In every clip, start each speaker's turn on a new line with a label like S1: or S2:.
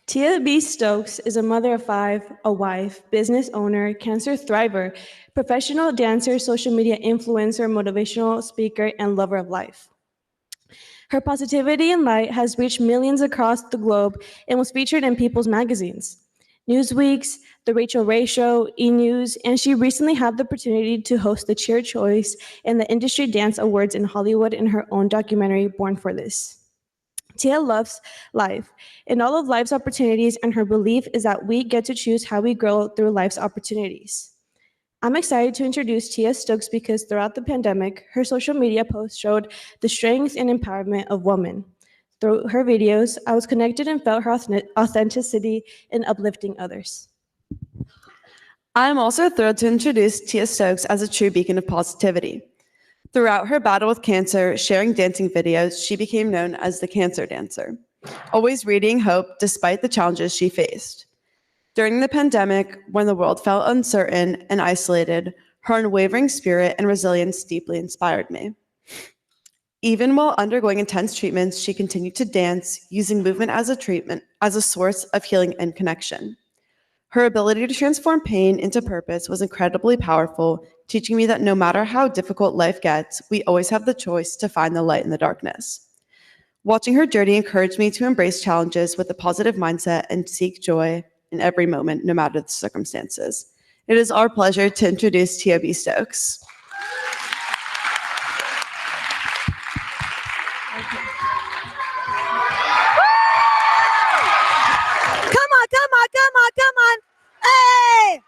S1: Tia Bee Stokes is a mother of five, a wife, business owner, cancer thriver, professional dancer, social media influencer, motivational speaker, and lover of life. Her positivity and light has reached millions across the globe and was featured in People's magazines, Newsweek's, The Rachel Ray Show, E! News, and she recently had the opportunity to host the Cheer Choice and the Industry Dance Awards in Hollywood in her own documentary, Born for This. Tia loves life and all of life's opportunities, and her belief is that we get to choose how we grow through life's opportunities. I'm excited to introduce Tia Stokes because throughout the pandemic, her social media posts showed the strength and empowerment of women. Through her videos, I was connected and felt her authenticity in uplifting others.
S2: I'm also thrilled to introduce Tia Stokes as a true beacon of positivity. Throughout her battle with cancer, sharing dancing videos, she became known as the Cancer Dancer, always radiating hope despite the challenges she faced. During the pandemic, when the world felt uncertain and isolated, her unwavering spirit and resilience deeply inspired me. Even while undergoing intense treatments, she continued to dance, using movement as a source of healing and connection. Her ability to transform pain into purpose was incredibly powerful, teaching me that no matter how difficult life gets, we always have the choice to find the light in the darkness. Watching her journey encouraged me to embrace challenges with a positive mindset and seek joy in every moment, no matter the circumstances. It is our pleasure to introduce Tia Bee Stokes.
S3: Come on. Hey!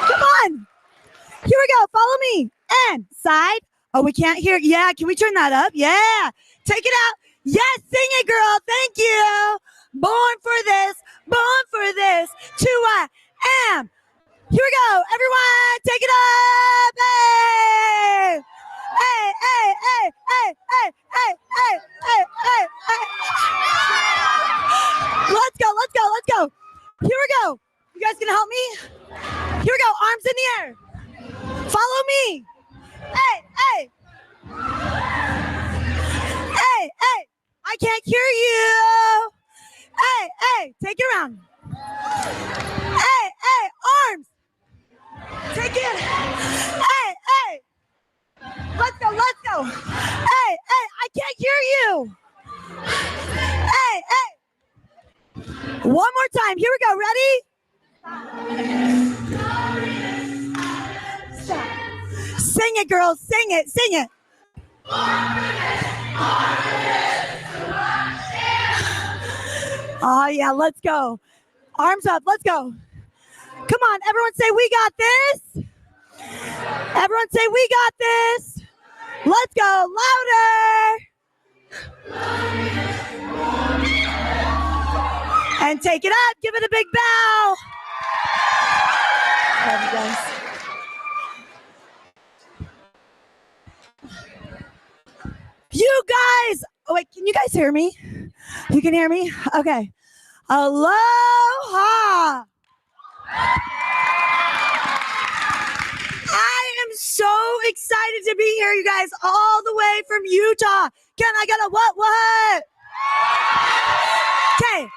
S3: Come on. Here we go. Follow me. And side. Oh, we can't hear. Yeah, can we turn that up? Yeah. Take it out. Yes, sing it, girl. Thank you. Born for this. 2 am. Here we go. Everyone, take it up. Hey! Hey. Let's go. Here we go. You guys gonna help me? Here we go. Arms in the air. Follow me. Hey. I can't hear you. Hey. Take it around. Hey. Arms. Take it. Hey. Let's go. Hey. I can't hear you. Hey. One more time. Here we go. Ready? Stop. Sing it, girls. Sing it. Oh, yeah. Let's go. Arms up. Let's go. Come on. Everyone say, we got this. Everyone say, we got this. Let's go. Louder. And take it up. Give it a big bow. Love you guys. You guys. Oh, wait. Can you guys hear me? You can hear me? Okay. Aloha. I am so excited to be here, you guys, all the way from Utah. Can I get a what? Okay.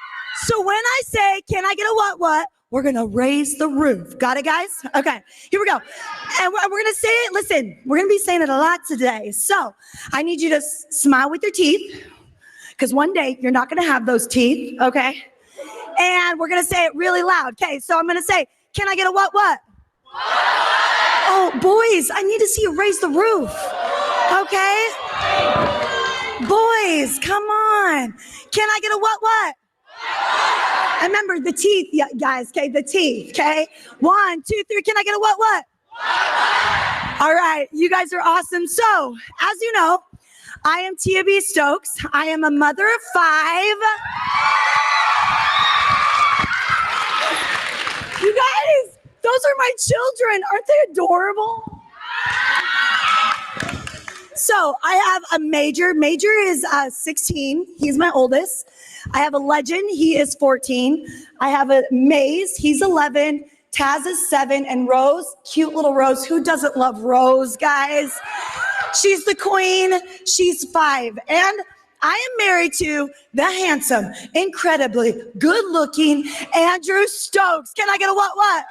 S3: So when I say, can I get a what, we're going to raise the roof. Got it, guys? Okay, here we go. And we're going to say it. Listen, we're going to be saying it a lot today. So I need you to smile with your teeth, because one day you're not going to have those teeth, okay? And we're going to say it really loud. Okay, so I'm going to say, can I get a what? Oh, boys, I need to see you raise the roof, okay? Boys, come on. Can I get a what? Remember the teeth, guys, okay? The teeth, okay? 1, 2, 3. Can I get a what? All right, you guys are awesome. So, as you know, I am Tia Bee Stokes. I am a mother of 5. You guys, those are my children. Aren't they adorable? So I have a Major. Major is 16. He's my oldest. I have a Legend. He is 14. I have a Maze. He's 11. Taz is 7. And Rose, cute little Rose. Who doesn't love Rose, guys? She's the queen. She's 5. And I am married to the handsome, incredibly good-looking Andrew Stokes. Can I get a what?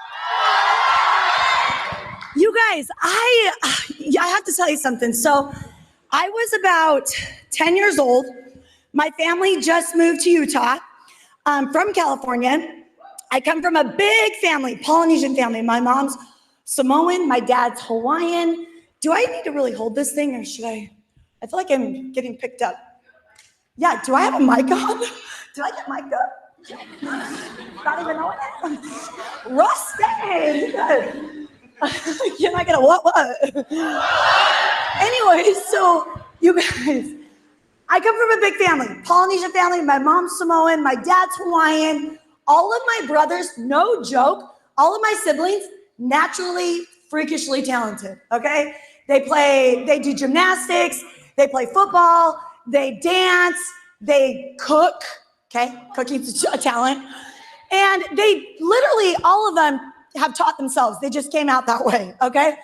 S3: You guys, I have to tell you something. So I was about 10 years old. My family just moved to Utah from California. I come from a big family, Polynesian family. My mom's Samoan, my dad's Hawaiian. Do I need to really hold this thing or should I? I feel like I'm getting picked up. Yeah, do I have a mic on? Did I get mic'd up? Not even know it. Rusty! Can I get a what? Anyway, so you guys, I come from a big family, Polynesian family. My mom's Samoan, my dad's Hawaiian. All of my brothers, no joke, all of my siblings, naturally, freakishly talented, okay? They do gymnastics, they play football, they dance, they cook, okay? Cooking's a talent. And they literally, all of them have taught themselves. They just came out that way, okay?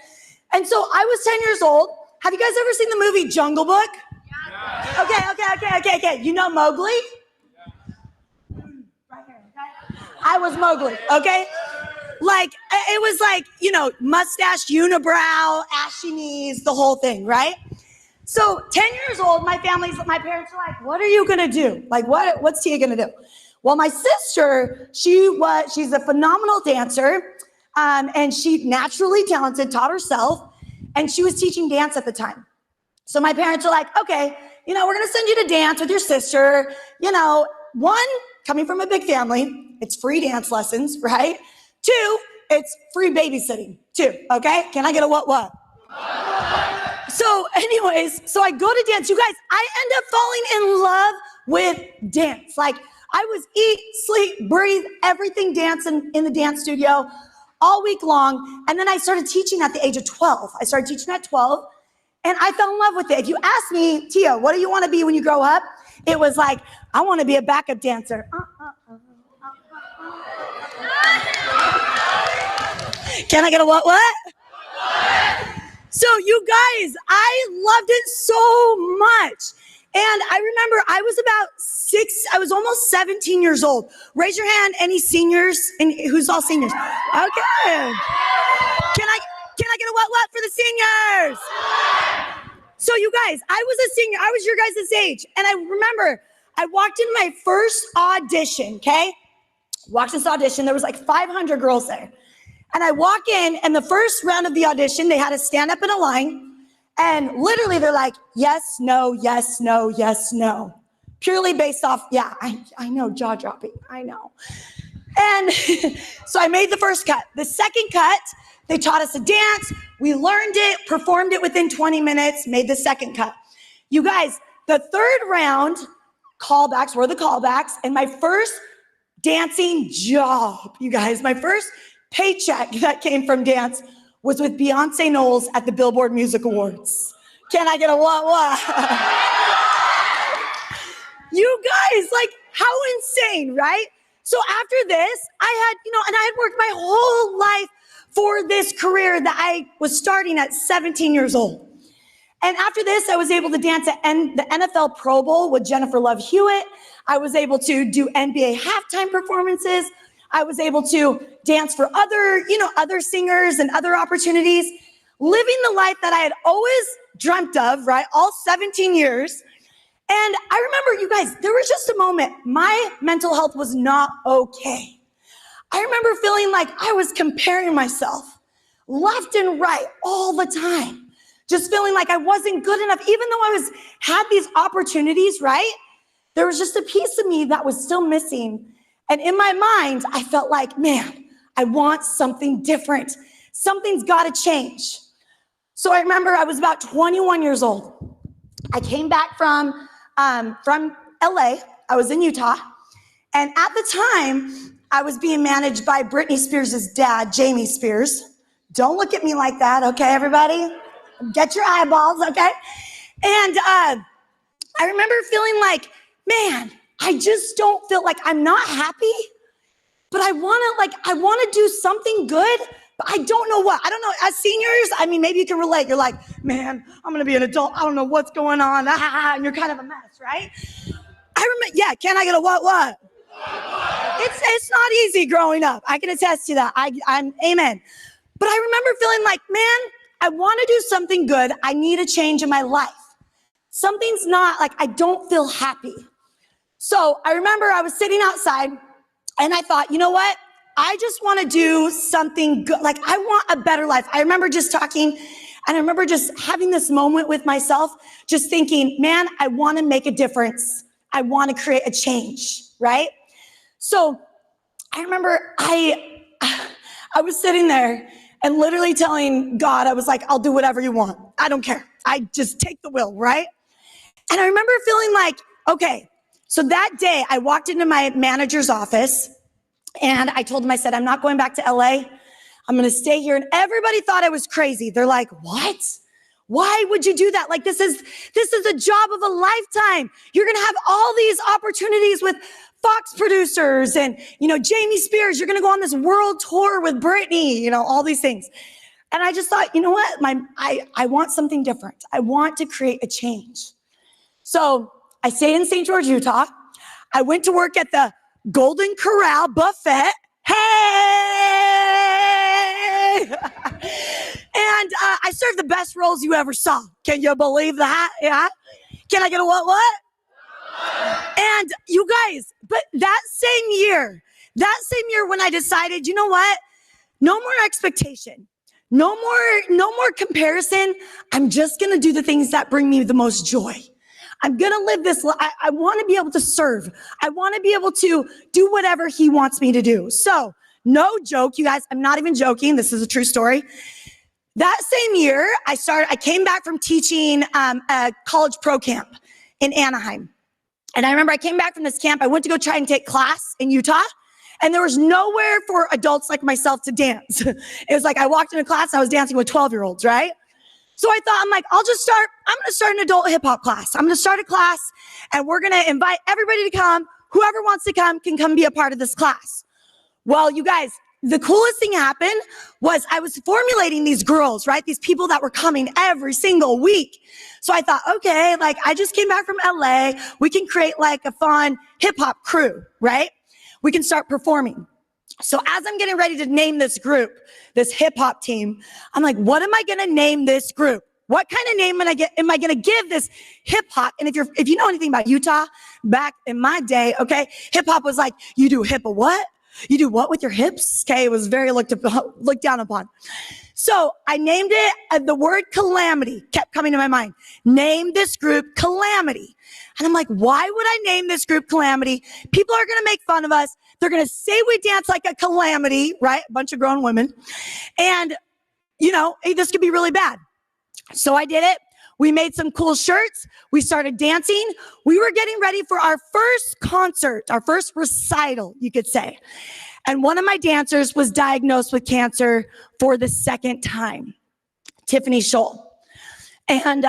S3: And so I was 10 years old. Have you guys ever seen the movie Jungle Book? Yeah. Okay. You know Mowgli? Yeah. Right here, okay? I was Mowgli, okay? Like, it was like, mustache, unibrow, ashy knees, the whole thing, right? So 10 years old, my parents are like, what are you gonna do? Like, what's Tia gonna do? Well, my sister, she's a phenomenal dancer, and she naturally talented, taught herself, and she was teaching dance at the time. So my parents are like, okay, we're gonna send you to dance with your sister. One, coming from a big family, it's free dance lessons, right? Two, it's free babysitting, too, okay? Can I get a what? So anyways, so I go to dance. You guys, I end up falling in love with dance. Like, I was eat, sleep, breathe, everything dancing in the dance studio all week long. And then I started teaching at the age of 12. I started teaching at 12, and I fell in love with it. If you ask me, Tia, what do you want to be when you grow up? It was like, I want to be a backup dancer. Can I get a what? So you guys, I loved it so much. And I remember I was almost 17 years old. Raise your hand, any seniors? And who's all seniors? Okay. Can I get a what for the seniors? So you guys, I was a senior. I was your guys' age. And I remember I walked in my first audition, okay? Walked in this audition. There was like 500 girls there. And I walk in, and the first round of the audition, they had to stand up in a line. And literally, they're like, yes, no, yes, no, yes, no. Purely based off, yeah, I know, jaw-dropping, I know. And so I made the first cut. The second cut, they taught us to dance. We learned it, performed it within 20 minutes, made the second cut. You guys, the third round, callbacks were the callbacks. And my first dancing job, you guys, my first paycheck that came from dance was with Beyonce Knowles at the Billboard Music Awards. Can I get a what? You guys, like, how insane, right? So after this, I had worked my whole life for this career that I was starting at 17 years old. And after this, I was able to dance at the NFL Pro Bowl with Jennifer Love Hewitt. I was able to do NBA halftime performances. I was able to dance for other singers and other opportunities, living the life that I had always dreamt of, right? All 17 years. And I remember, you guys, there was just a moment, my mental health was not okay. I remember feeling like I was comparing myself left and right all the time. Just feeling like I wasn't good enough, even though I had these opportunities, right? There was just a piece of me that was still missing. And in my mind, I felt like, man, I want something different. Something's got to change. So I remember I was about 21 years old. I came back from LA. I was in Utah. And at the time, I was being managed by Britney Spears' dad, Jamie Spears. Don't look at me like that, okay, everybody? Get your eyeballs, okay? And I remember feeling like, man, I just don't feel like I'm not happy, but I want to do something good But I don't know what. I don't know. As seniors, I mean, maybe you can relate. You're like, man, I'm going to be an adult. I don't know what's going on. And you're kind of a mess, right? I remember, yeah, can I get a what? It's not easy growing up. I can attest to that. I'm amen. But I remember feeling like, man, I want to do something good. I need a change in my life. Something's not like, I don't feel happy. So I remember I was sitting outside and I thought, you know what? I just want to do something good. Like, I want a better life. I remember just talking and I remember just having this moment with myself, just thinking, man, I want to make a difference. I want to create a change, right? So I remember I was sitting there and literally telling God, I was like, I'll do whatever you want. I don't care. I just take the wheel, right? And I remember feeling like, okay, so that day I walked into my manager's office and I told him, I said, I'm not going back to LA. I'm going to stay here. And everybody thought I was crazy. They're like, what? Why would you do that? Like, this is the job of a lifetime. You're going to have all these opportunities with Fox producers and, Jamie Spears. You're going to go on this world tour with Britney, all these things. And I just thought, you know what? I want something different. I want to create a change. So I stayed in St. George, Utah. I went to work at the Golden Corral buffet. Hey! And I served the best rolls you ever saw. Can you believe that? Yeah. Can I get a what? And you guys, but that same year when I decided, you know what? No more expectation. No more comparison. I'm just going to do the things that bring me the most joy. I'm going to live this life. I want to be able to serve. I want to be able to do whatever he wants me to do. So, no joke, you guys, I'm not even joking. This is a true story. That same year, I came back from teaching a college pro camp in Anaheim. And I remember I came back from this camp. I went to go try and take class in Utah. And there was nowhere for adults like myself to dance. It was like I walked into class, I was dancing with 12-year-olds, right? So I thought, I'm like, I'm going to start an adult hip hop class. I'm going to start a class and we're going to invite everybody to come. Whoever wants to come can come be a part of this class. Well, you guys, the coolest thing happened was I was formulating these girls, right? These people that were coming every single week. So I thought, okay, like I just came back from LA. We can create like a fun hip hop crew, right? We can start performing. So as I'm getting ready to name this group, this hip hop team, I'm like, what am I going to name this group? What kind of name am I going to give this hip hop? And if you know anything about Utah, back in my day, okay, hip hop was like, you do hip what? You do what with your hips? Okay, it was very looked down upon. So I named it, the word calamity kept coming to my mind. Name this group Calamity. And I'm like, why would I name this group Calamity? People are going to make fun of us. They're going to say we dance like a calamity, right? A bunch of grown women. And, this could be really bad. So I did it. We made some cool shirts. We started dancing. We were getting ready for our first concert, our first recital, you could say. And one of my dancers was diagnosed with cancer for the second time, Tiffany Scholl. And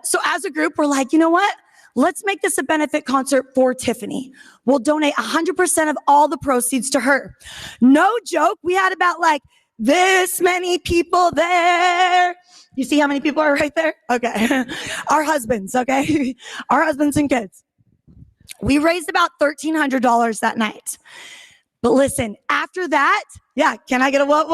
S3: so as a group, we're like, you know what? Let's make this a benefit concert for Tiffany. We'll donate 100% of all the proceeds to her. No joke. We had about like this many people there. You see how many people are right there? Okay. Our husbands, okay? Our husbands and kids. We raised about $1,300 that night. But listen, after that, yeah, can I get a what?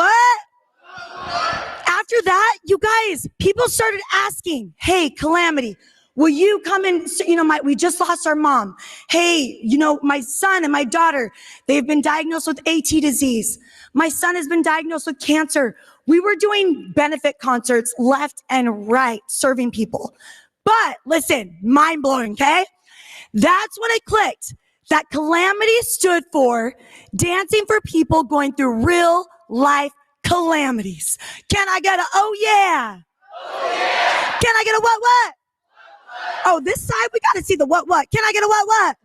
S3: After that, you guys, people started asking, hey, Calamity, will you come in? We just lost our mom. Hey, my son and my daughter, they've been diagnosed with AT disease. My son has been diagnosed with cancer. We were doing benefit concerts left and right, serving people. But listen, mind blowing, okay? That's when it clicked that Calamity stood for dancing for people going through real life calamities. Can I get a, oh yeah? Oh yeah. Can I get a what? Oh, this side, we got to see the what? Can I get a what?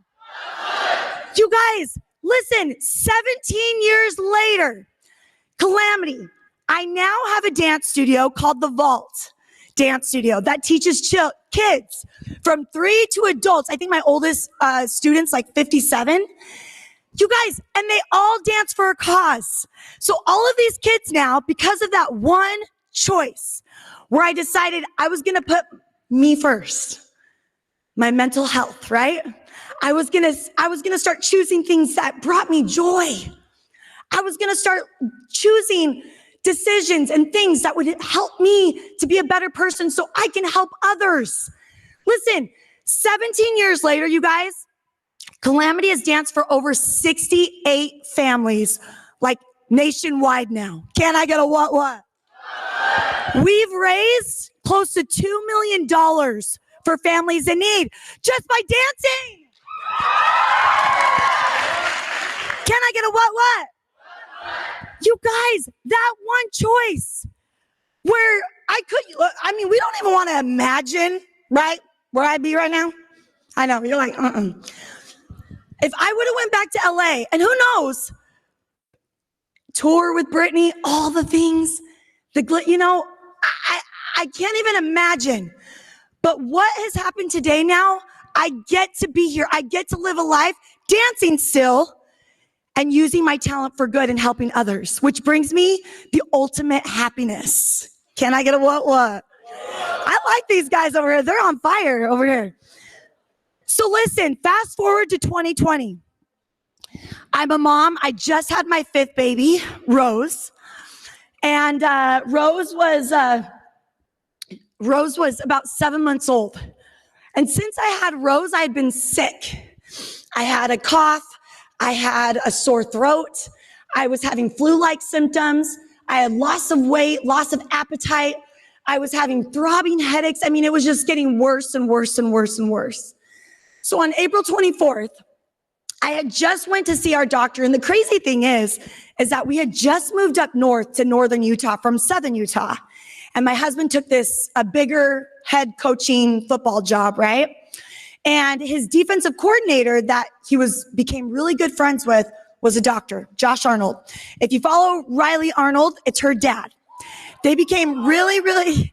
S3: You guys, listen, 17 years later, Calamity, I now have a dance studio called The Vault Dance Studio that teaches kids from 3 to adults. I think my oldest student's like 57. You guys, and they all dance for a cause. So all of these kids now, because of that one choice, where I decided I was gonna put me first, my mental health, right? I was gonna start choosing things that brought me joy. I was gonna start choosing decisions and things that would help me to be a better person so I can help others. Listen, 17 years later, you guys, Calamity has danced for over 68 families, like nationwide now. Can I get a what? We've raised close to $2 million for families in need just by dancing. Can I get a what? You guys, that one choice where we don't even want to imagine, right, where I'd be right now. I know, you're like, If I would have went back to LA, and who knows, tour with Britney, all the things, I can't even imagine. But what has happened today now, I get to be here. I get to live a life dancing still and using my talent for good and helping others, which brings me the ultimate happiness. Can I get a what? I like these guys over here. They're on fire over here. So listen, fast forward to 2020. I'm a mom. I just had my 5th baby, Rose. And Rose was about 7 months old. And since I had Rose, I had been sick. I had a cough. I had a sore throat. I was having flu-like symptoms. I had loss of weight, loss of appetite. I was having throbbing headaches. I mean, it was just getting worse and worse and worse and worse. So on April 24th, I had just went to see our doctor. And the crazy thing is that we had just moved up north to northern Utah from southern Utah. And my husband took a bigger head coaching football job, right? And his defensive coordinator that he became really good friends with was a doctor, Josh Arnold. If you follow Riley Arnold, it's her dad. They became really, really,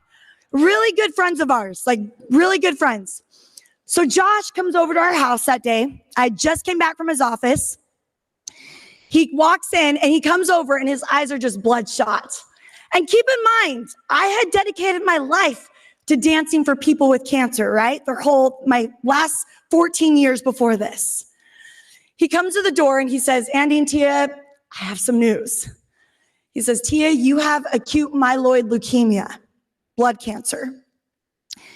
S3: really good friends of ours, like really good friends. So Josh comes over to our house that day. I just came back from his office. He walks in and he comes over and his eyes are just bloodshot. And keep in mind, I had dedicated my life to dancing for people with cancer, right? My last 14 years before this. He comes to the door and he says, Andy and Tia, I have some news. He says, Tia, you have acute myeloid leukemia, blood cancer.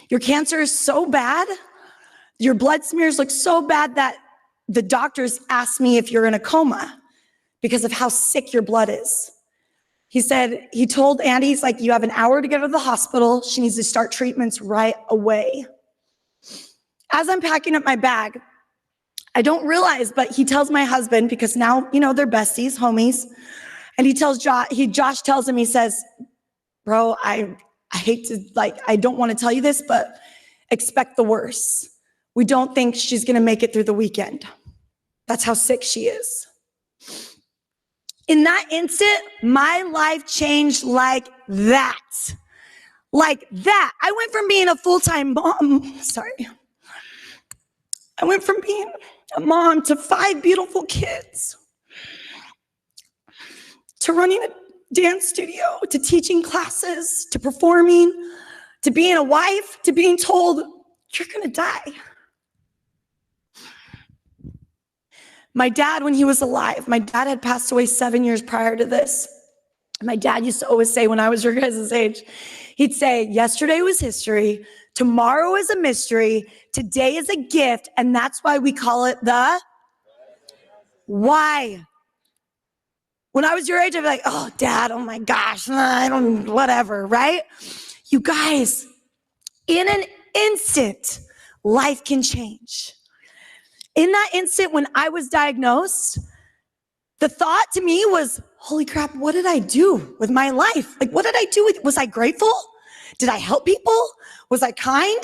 S3: Your cancer is so bad, your blood smears look so bad that the doctors asked me if you're in a coma because of how sick your blood is. He told Andy, he's like, you have an hour to get to the hospital. She needs to start treatments right away. As I'm packing up my bag, I don't realize, but he tells my husband, because now, they're besties, homies. And Josh tells him, he says, bro, I hate to, I don't want to tell you this, but expect the worst. We don't think she's going to make it through the weekend. That's how sick she is. In that instant, my life changed like that. Like that. I went from being a full-time mom, I went from being a mom to 5 beautiful kids, to running a dance studio, to teaching classes, to performing, to being a wife, to being told, you're gonna die. My dad, when he was alive, my dad had passed away 7 years prior to this. My dad used to always say when I was your guys' age, he'd say, yesterday was history, tomorrow is a mystery, today is a gift, and that's why we call it the why. When I was your age, I'd be like, oh, Dad, oh my gosh, whatever, right? You guys, in an instant, life can change. In that instant when I was diagnosed, the thought to me was, holy crap, what did I do with my life? Like, what did I do was I grateful? Did I help people? Was I kind?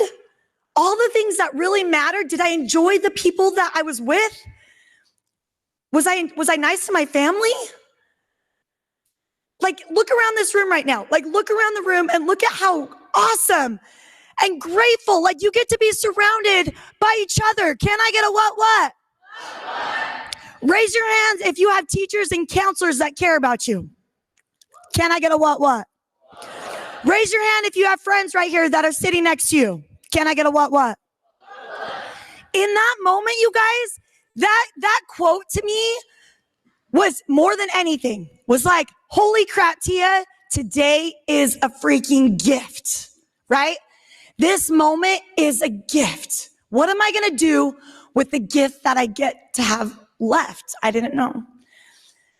S3: All the things that really mattered. Did I enjoy the people that I was with? Was I nice to my family? Like, look around this room right now. Like, look around the room and look at how awesome and grateful, like you get to be surrounded by each other. Can I get a what? Raise your hands if you have teachers and counselors that care about you. Can I get a what? Raise your hand if you have friends right here that are sitting next to you. Can I get a what? In that moment, you guys, that quote to me was more than anything, was like, holy crap, Tia, today is a freaking gift, right? This moment is a gift. What am I going to do with the gift that I get to have left? I didn't know.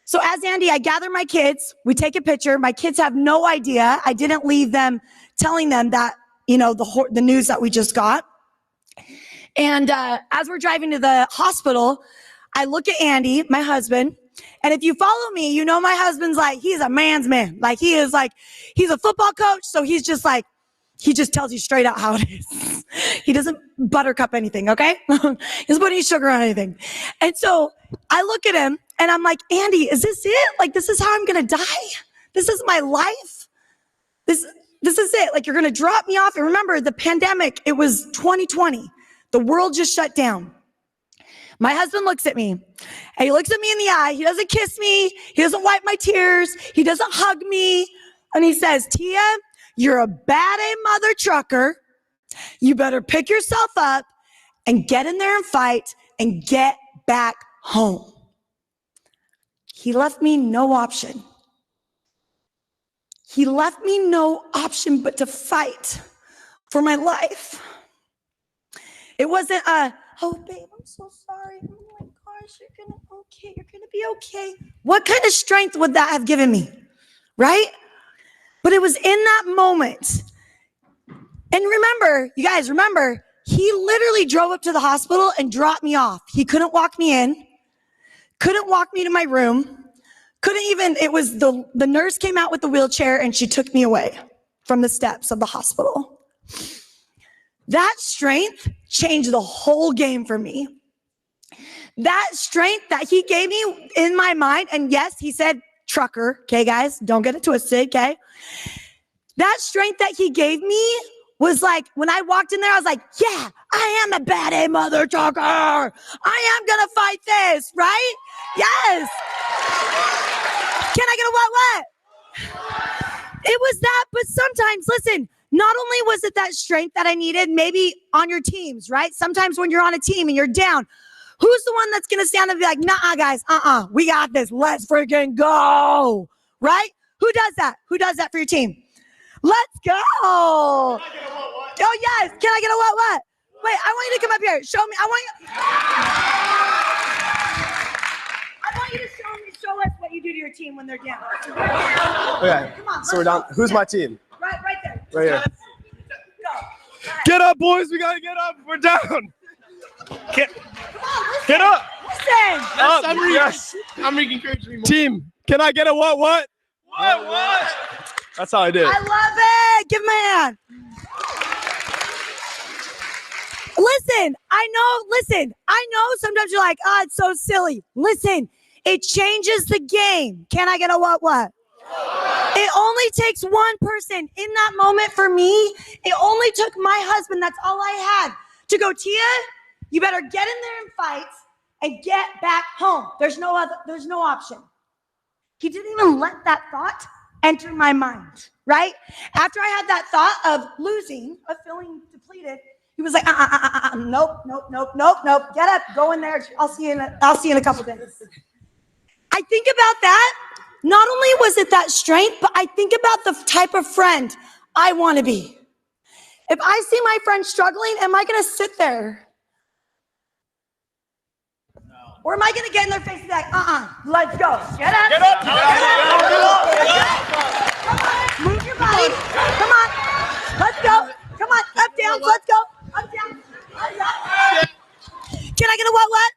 S3: So as Andy, I gather my kids, we take a picture. My kids have no idea. I didn't leave them telling them that, the news that we just got. And as we're driving to the hospital, I look at Andy, my husband, and if you follow me, my husband's like, he's a man's man. Like he's a football coach. So he's just like, he just tells you straight out how it is. He doesn't buttercup anything, okay? He doesn't put any sugar on anything. And so I look at him and I'm like, Andy, is this it? Like, this is how I'm going to die? This is my life? This is it. Like, you're going to drop me off. And remember, the pandemic, it was 2020. The world just shut down. My husband looks at me and he looks at me in the eye. He doesn't kiss me. He doesn't wipe my tears. He doesn't hug me. And he says, Tia, you're a bad A mother trucker. You better pick yourself up and get in there and fight and get back home. He left me no option. He left me no option but to fight for my life. It wasn't oh, babe, I'm so sorry. Oh my gosh, you're gonna be okay. What kind of strength would that have given me? Right? But it was in that moment. And remember, you guys, he literally drove up to the hospital and dropped me off. He couldn't walk me in, couldn't walk me to my room, it was the nurse came out with the wheelchair and she took me away from the steps of the hospital. That strength changed the whole game for me. That strength that he gave me in my mind, and yes, he said trucker, okay, guys, don't get it twisted, okay? That strength that he gave me was like, when I walked in there, I was like, yeah, I am a bad A mother trucker. I am gonna fight this, right? Yes. Can I get a what? It was that, but sometimes, listen, not only was it that strength that I needed, maybe on your teams, right? Sometimes when you're on a team and you're down, who's the one that's going to stand up and be like, nah, guys, we got this. Let's freaking go, right? Who does that? Who does that for your team? Let's go. Oh, yes. Can I get a what? Wait, I want you to come up here. Show me. I want you to show us what you do to your team when they're down.
S4: Okay,
S3: Come on,
S4: so we're down. Who's my team?
S3: Right there.
S4: Right here.
S3: Go.
S4: Get up, boys. We got to get up. We're down. Get up.
S3: Listen.
S4: Up. Yes.
S5: I'm encouraging more.
S4: Team, can I get a what? What? That's how I did.
S3: I love it. Give him a hand. Listen, I know sometimes you're like, it's so silly. Listen, it changes the game. Can I get a what? It only takes one person in that moment for me. It only took my husband. That's all I had to go, Tia, you better get in there and fight and get back home. There's no option. He didn't even let that thought enter my mind, right? After I had that thought of losing, of feeling depleted, he was like, nope. Get up, go in there. I'll see you in a couple days. I think about that. Not only was it that strength, but I think about the type of friend I want to be. If I see my friend struggling, am I going to sit there? Or am I going to get in their face and be like, let's go. Get up. Get up. Move your body. Come on. Let's go. Come on. Up, down. Let's go. Up, down. Can I get a what?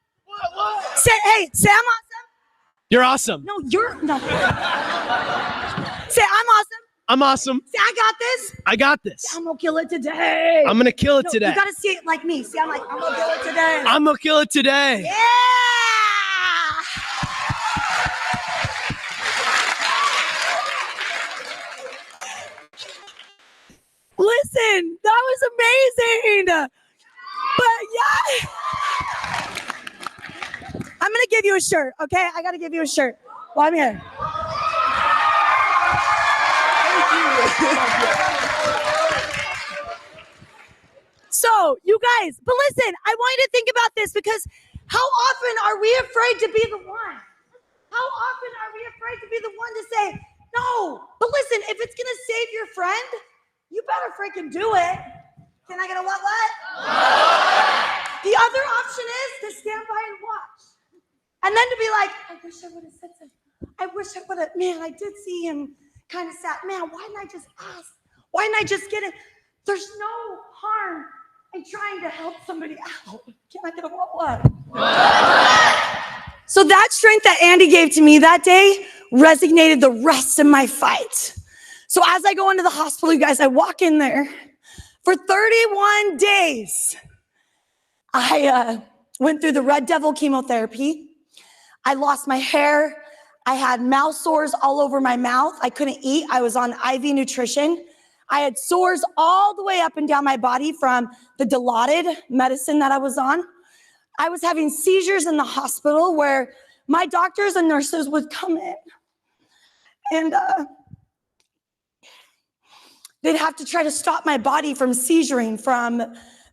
S3: Say, say I'm awesome.
S5: You're awesome.
S3: No. Say, I'm awesome.
S5: I'm awesome.
S3: Say, I got this.
S5: I got this.
S3: I'm going to kill it today.
S5: I'm going to kill it today.
S3: You got to see it like me. See, I'm going to kill it today.
S5: I'm going to kill it today.
S3: Yeah. Listen, that was amazing. But yeah, I'm going to give you a shirt, okay? I gotta give you a shirt while I'm here. So, you guys, but listen, I want you to think about this because how often are we afraid to be the one? How often are we afraid to be the one to say, no, but listen, if it's gonna save your friend, you better freaking do it. Can I get a what? The other option is to stand by and watch. And then to be like, I wish I would have said something. I wish I would have, man, I did see him kind of sad. Man, why didn't I just ask? Why didn't I just get it? There's no harm in trying to help somebody out. Can I get a what? So that strength that Andy gave to me that day resonated the rest of my fight. So as I go into the hospital, you guys, I walk in there. For 31 days, I went through the Red Devil chemotherapy. I lost my hair. I had mouth sores all over my mouth. I couldn't eat. I was on IV nutrition. I had sores all the way up and down my body from the Dilaudid medicine that I was on. I was having seizures in the hospital where my doctors and nurses would come in and they'd have to try to stop my body from seizuring from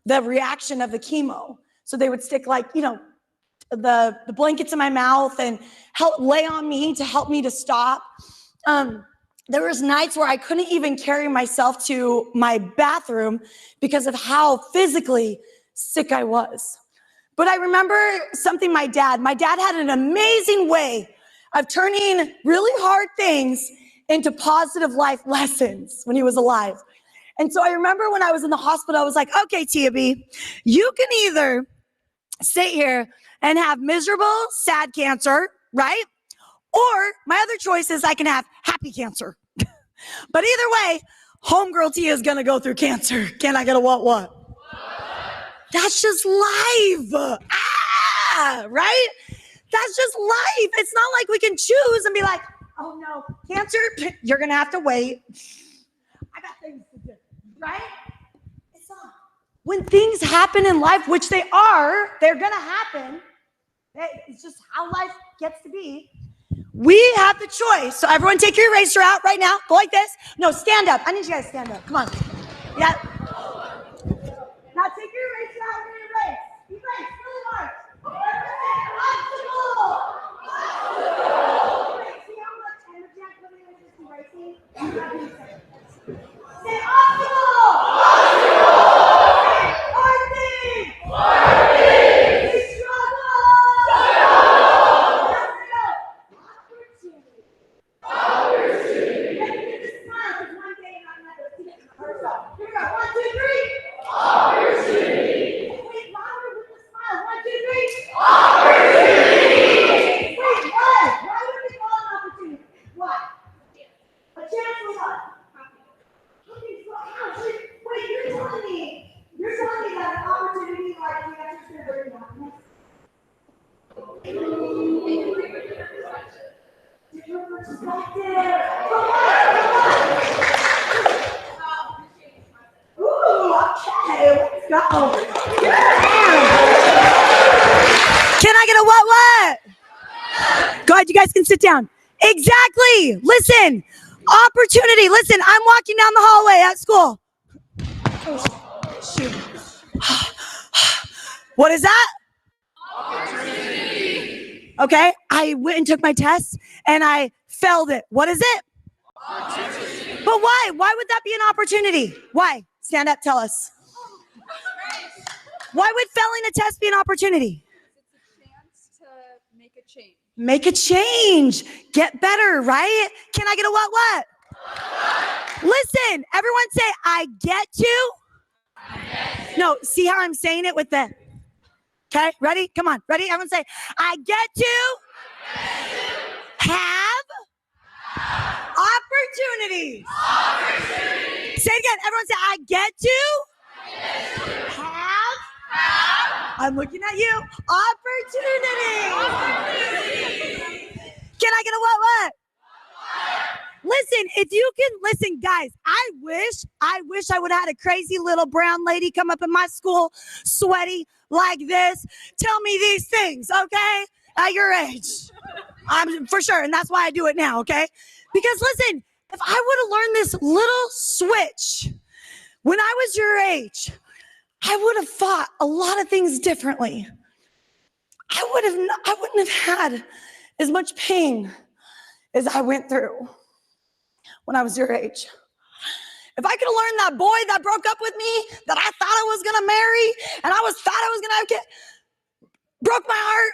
S3: the reaction of the chemo. So they would stick the blankets in my mouth and help lay on me to help me to stop. There was nights where I couldn't even carry myself to my bathroom because of how physically sick I was. But I remember something my dad had an amazing way of turning really hard things into positive life lessons when he was alive. And so I remember when I was in the hospital, I was like, okay, Tia B, you can either sit here and have miserable, sad cancer, right? Or my other choice is I can have happy cancer. But either way, homegirl Tia is going to go through cancer. Can I get a what? That's just life. Right? That's just life. It's not like we can choose and be like, oh no, cancer, you're going to have to wait. I got things to do, right? It's not. When things happen in life, which they're going to happen. It's just how life gets to be. We have the choice. So everyone take your eraser out right now. Go like this. No, stand up. I need you guys to stand up. Come on. Yeah. Now take your eraser out and erase. Erase really hard. Obstacle. See how much energy I'm putting into this erasing? Say obstacle. Go ahead, you guys can sit down. Exactly. Listen, opportunity. Listen, I'm walking down the hallway at school. Oh, shoot. What is that? Opportunity. Okay, I went and took my test and I failed it. What is it? Opportunity. But why? Why would that be an opportunity? Why? Stand up, tell us. Why would failing a test be an opportunity?
S6: It's a chance to make a change.
S3: Make a change. Get better, right? Can I get a what? Listen, everyone say, I get to. No, see how I'm saying it with the, okay, ready? Come on, ready? Everyone say, I get to have opportunities. Say it again. Everyone say, I get to have. I'm looking at you. Opportunity. Can I get a what? Listen, if you can listen, guys, I wish I would have had a crazy little brown lady come up in my school, sweaty like this, tell me these things, okay? at your age. I'm for sure, and that's why I do it now, okay? Because listen, if I would have learned this little switch when I was your age, I would have fought a lot of things differently. I wouldn't have had as much pain as I went through when I was your age. If I could have learned that boy that broke up with me, that I thought I was gonna marry, and thought I was gonna have kids, broke my heart,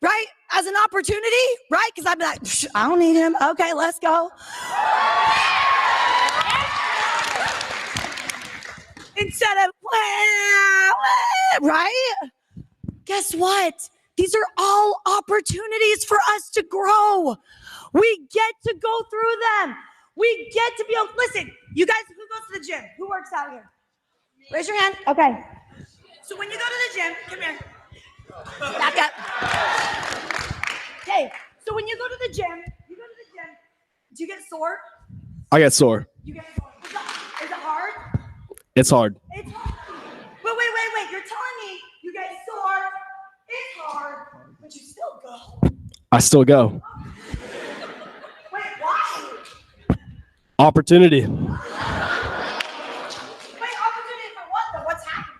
S3: right? As an opportunity, right? Because I'd be like, I don't need him. Okay, let's go. Instead of, right? Guess what? These are all opportunities for us to grow. We get to go through them. We get to be able, listen, you guys, who goes to the gym? Who works out here? Raise your hand. Okay. So when you go to the gym, come here. Back up. Okay. So when you go to the gym, do you get sore?
S4: I get sore.
S3: You get sore. Is it hard?
S4: It's hard.
S3: It's hard. Wait. You're telling me you get sore, it's hard, but you still go.
S4: I still go.
S3: Wait, why?
S4: Opportunity.
S3: Wait, opportunity for what though? What's happening?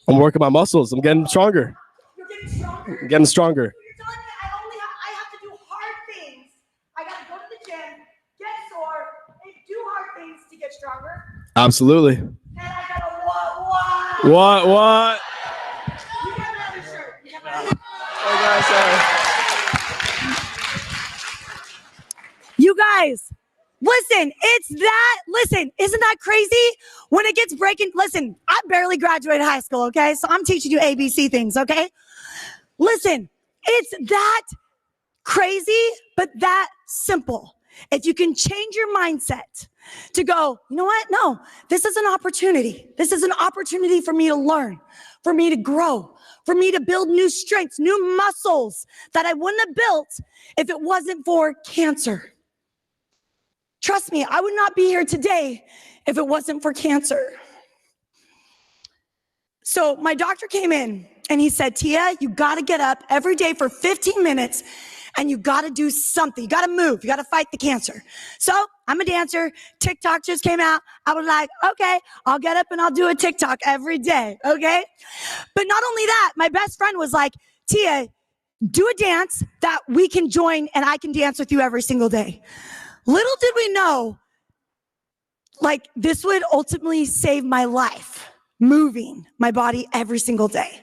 S4: I'm working my muscles. I'm getting stronger.
S3: You're getting stronger?
S4: I'm getting stronger.
S3: So you're telling me I have to do hard things. I gotta go to the gym, get sore, and do hard things to get stronger.
S4: Absolutely.
S3: And I gotta what?
S4: What?
S3: You got another shirt. You guys, listen, isn't that crazy? When it gets breaking, listen, I barely graduated high school, okay? So I'm teaching you ABC things, okay? Listen, it's that crazy, but that simple. If you can change your mindset to go, you know what? No, this is an opportunity. This is an opportunity for me to learn, for me to grow, for me to build new strengths, new muscles that I wouldn't have built if it wasn't for cancer. Trust me, I would not be here today if it wasn't for cancer. So my doctor came in and he said, Tia, you gotta get up every day for 15 minutes and you gotta do something. You gotta move. You gotta fight the cancer. So I'm a dancer. TikTok just came out. I was like, okay, I'll get up and I'll do a TikTok every day, okay? But not only that, my best friend was like, Tia, do a dance that we can join and I can dance with you every single day. Little did we know, like, this would ultimately save my life, moving my body every single day.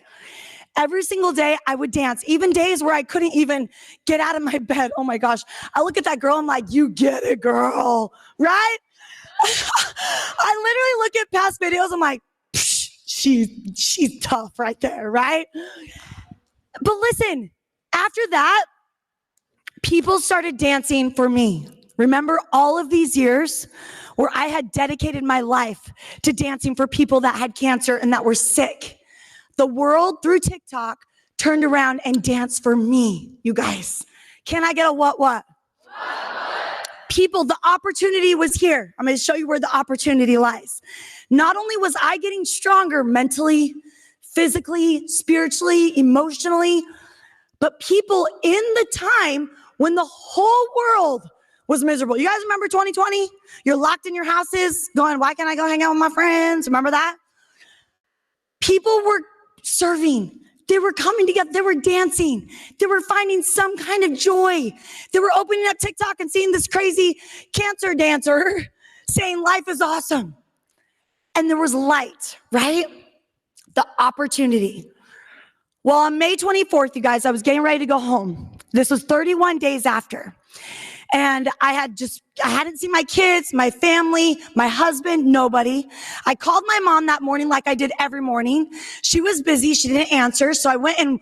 S3: Every single day I would dance, even days where I couldn't even get out of my bed. Oh my gosh. I look at that girl, I'm like, you get it, girl, right? I literally look at past videos, I'm like, she's tough right there, right? But listen, after that, people started dancing for me. Remember all of these years where I had dedicated my life to dancing for people that had cancer and that were sick. The world through TikTok turned around and danced for me, you guys. Can I get a what? People, the opportunity was here. I'm going to show you where the opportunity lies. Not only was I getting stronger mentally, physically, spiritually, emotionally, but people in the time when the whole world was miserable. You guys remember 2020? You're locked in your houses going, why can't I go hang out with my friends? Remember that? People were serving. They were coming together. They were dancing. They were finding some kind of joy. They were opening up TikTok and seeing this crazy cancer dancer saying life is awesome. And there was light, right? The opportunity. Well, on May 24th, you guys, I was getting ready to go home. This was 31 days after. And I hadn't seen my kids, my family, my husband, nobody. I called my mom that morning like I did every morning. She was busy. She didn't answer. So I went and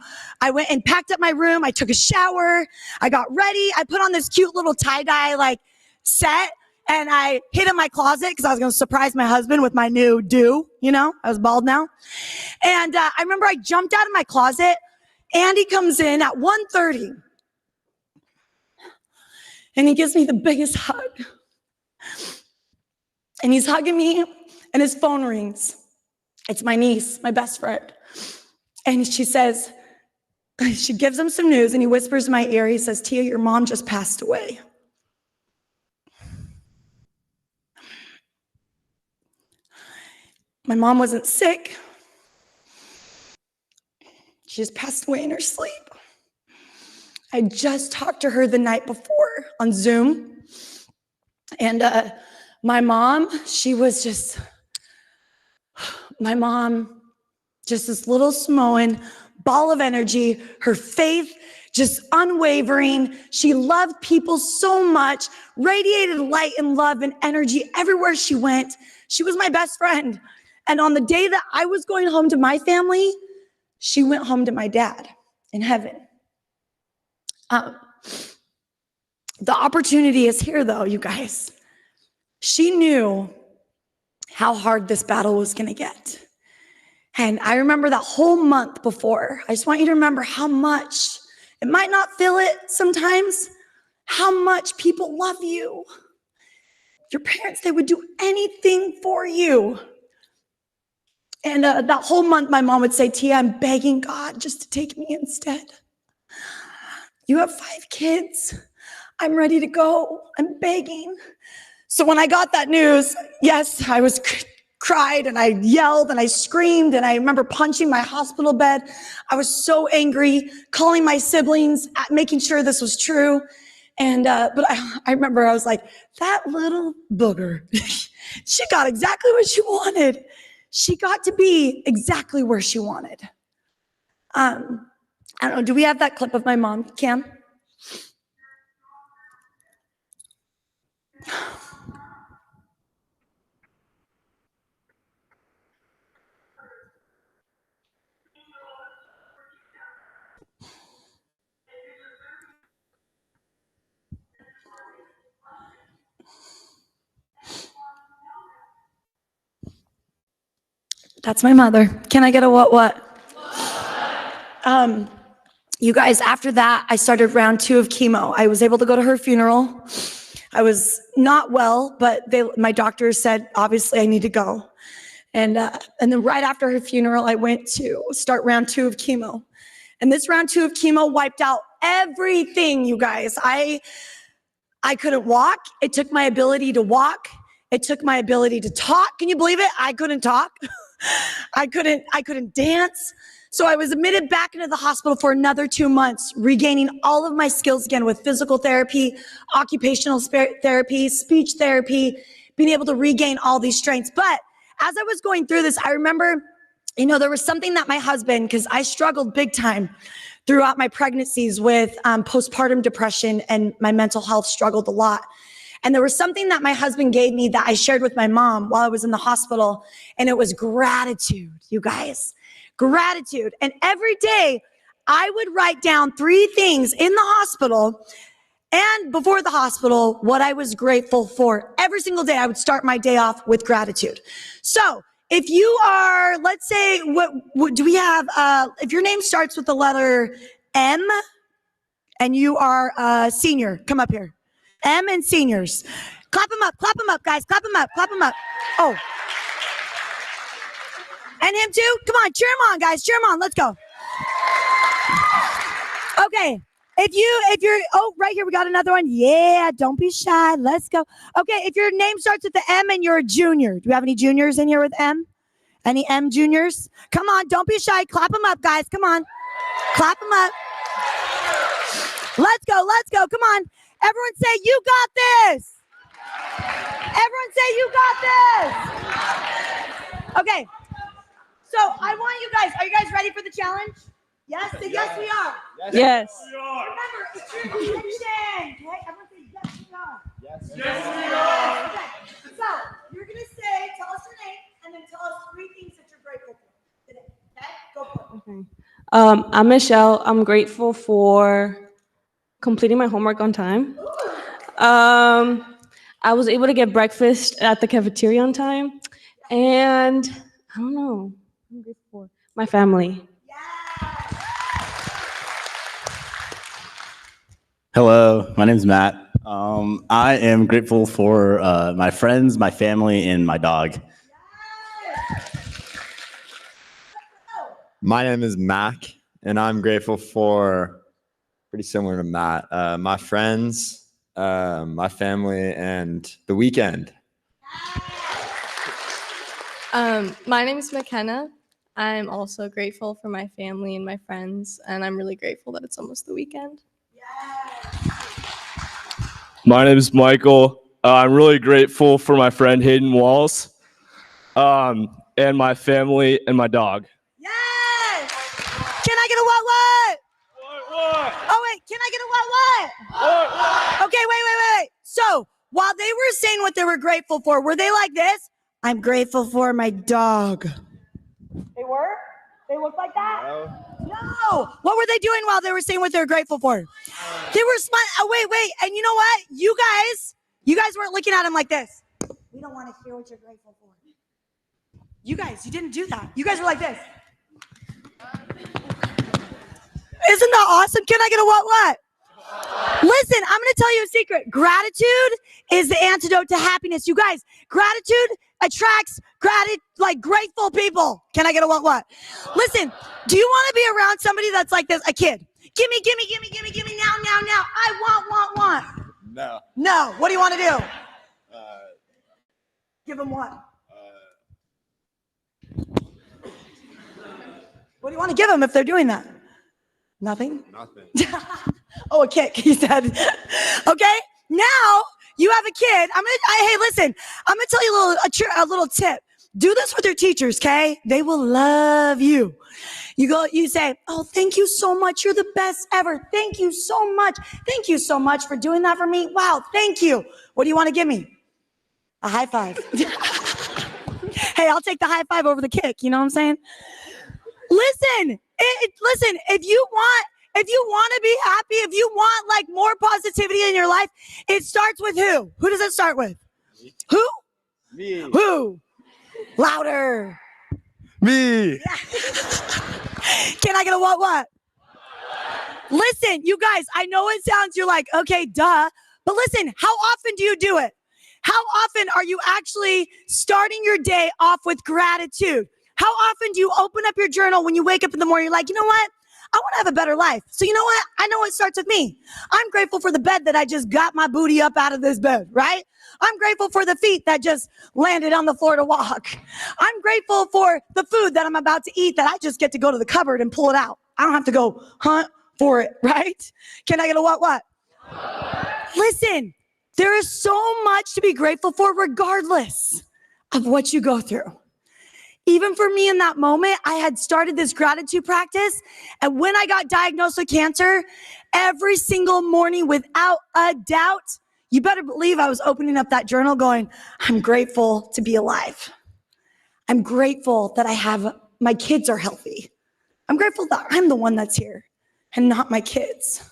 S3: packed up my room. I took a shower. I got ready. I put on this cute little tie-dye set and I hid in my closet because I was going to surprise my husband with my new do. I was bald now. And I remember I jumped out of my closet. Andy comes in at 1:30. And he gives me the biggest hug. And he's hugging me, and his phone rings. It's my niece, my best friend. And she says, she gives him some news and he whispers in my ear, he says, Tia, your mom just passed away. My mom wasn't sick. She just passed away in her sleep. I just talked to her the night before on Zoom. And my mom, just this little Samoan ball of energy, her faith just unwavering. She loved people so much, radiated light and love and energy everywhere she went. She was my best friend. And on the day that I was going home to my family, she went home to my dad in heaven. The opportunity is here, though, you guys. She knew how hard this battle was going to get. And I remember that whole month before. I just want you to remember how much, it might not feel it sometimes, how much people love you. Your parents, they would do anything for you. And that whole month, my mom would say, Tia, I'm begging God just to take me instead. You have 5 kids. I'm ready to go. I'm begging. So when I got that news, yes, I was cried and I yelled and I screamed and I remember punching my hospital bed. I was so angry, calling my siblings, making sure this was true. And but I remember I was like, that little booger, she got exactly what she wanted. She got to be exactly where she wanted. I don't know, do we have that clip of my mom, Cam? That's my mother. Can I get a what? You guys, after that, I started round 2 of chemo. I was able to go to her funeral. I was not well, but my doctor said, obviously, I need to go. And then right after her funeral, I went to start round 2 of chemo. And this round 2 of chemo wiped out everything, you guys. I couldn't walk. It took my ability to walk. It took my ability to talk. Can you believe it? I couldn't talk. I couldn't dance. So I was admitted back into the hospital for another 2 months, regaining all of my skills again with physical therapy, occupational therapy, speech therapy, being able to regain all these strengths. But as I was going through this, I remember, there was something that my husband, because I struggled big time throughout my pregnancies with postpartum depression, and my mental health struggled a lot. And there was something that my husband gave me that I shared with my mom while I was in the hospital, and it was gratitude, you guys. Gratitude. And every day I would write down 3 things in the hospital and before the hospital what I was grateful for. Every single day I would start my day off with gratitude. So if you are, let's say, what do we have? If your name starts with the letter M and you are a senior, come up here. M and seniors. Clap them up, guys. Clap them up. Oh. And him too? Come on, cheer him on, guys. Cheer him on. Let's go. Okay. If you're, right here, we got another one. Yeah, don't be shy. Let's go. Okay, if your name starts with the M and you're a junior. Do we have any juniors in here with M? Any M juniors? Come on, don't be shy. Clap them up, guys. Come on. Clap them up. Let's go. Come on. Everyone say, you got this. Everyone say, you got this. Okay. So I want you guys, are you guys ready for the challenge? Yes? Say, yes, we are.
S1: Yes.
S3: Remember, it's your decision. Okay? Everyone say, yes, we are.
S4: Yes,
S3: we are. Okay. So you're going to say, tell us your name, and then tell us 3 things that you're grateful for today. Okay? Go for it.
S1: Okay. I'm Michelle. I'm grateful for completing my homework on time. I was able to get breakfast at the cafeteria on time. And I don't know. I'm grateful for my family.
S7: Hello, my name's Matt. I am grateful for my friends, my family, and my dog.
S8: My name is Mac, and I'm grateful for pretty similar to Matt, my friends, my family, and the weekend.
S9: My name is McKenna. I'm also grateful for my family and my friends, and I'm really grateful that it's almost the weekend.
S4: My name is Michael. I'm really grateful for my friend Hayden Walls, and my family and my dog.
S3: Yes! Can I get a what?
S4: What?
S3: Oh, wait, can I get a what? Okay, wait. So, while they were saying what they were grateful for, were they like this? I'm grateful for my dog. They were? They looked like that? No. What were they doing while they were saying what they were grateful for? They were smiling. Oh, wait. And you know what? You guys weren't looking at him like this. We don't want to hear what you're grateful for. You didn't do that. You guys were like this. Isn't that awesome? Can I get a what? Listen, I'm going to tell you a secret. Gratitude is the antidote to happiness. You guys, gratitude attracts grateful people. Can I get a what? Listen, do you want to be around somebody that's like this? A kid. Gimme, now. I want. No. What do you want to do? Give them what? What do you want to give them if they're doing that? Nothing? Oh, a kick, he said. Okay, now you have a kid. Hey, listen, I'm gonna tell you a little tip. Do this with your teachers, okay? They will love you. You say, oh, thank you so much. You're the best ever. Thank you so much. Thank you so much for doing that for me. Wow, thank you. What do you want to give me? A high five. Hey, I'll take the high five over the kick. You know what I'm saying? Listen, if you want to be happy, if you want more positivity in your life, it starts with who? Who does it start with? Me. Who?
S8: Me.
S3: Who? Louder.
S4: Me.
S3: Yeah. Can I get a what? Listen, you guys, I know it sounds, you're like, okay, duh. But listen, how often do you do it? How often are you actually starting your day off with gratitude? How often do you open up your journal when you wake up in the morning? You're like, you know what? I want to have a better life. So you know what? I know it starts with me. I'm grateful for the bed that I just got my booty up out of this bed, right? I'm grateful for the feet that just landed on the floor to walk. I'm grateful for the food that I'm about to eat that I just get to go to the cupboard and pull it out. I don't have to go hunt for it, right? Can I get a what? Listen, there is so much to be grateful for regardless of what you go through. Even for me in that moment, I had started this gratitude practice. And when I got diagnosed with cancer, every single morning, without a doubt, you better believe I was opening up that journal going, I'm grateful to be alive. I'm grateful that my kids are healthy. I'm grateful that I'm the one that's here and not my kids.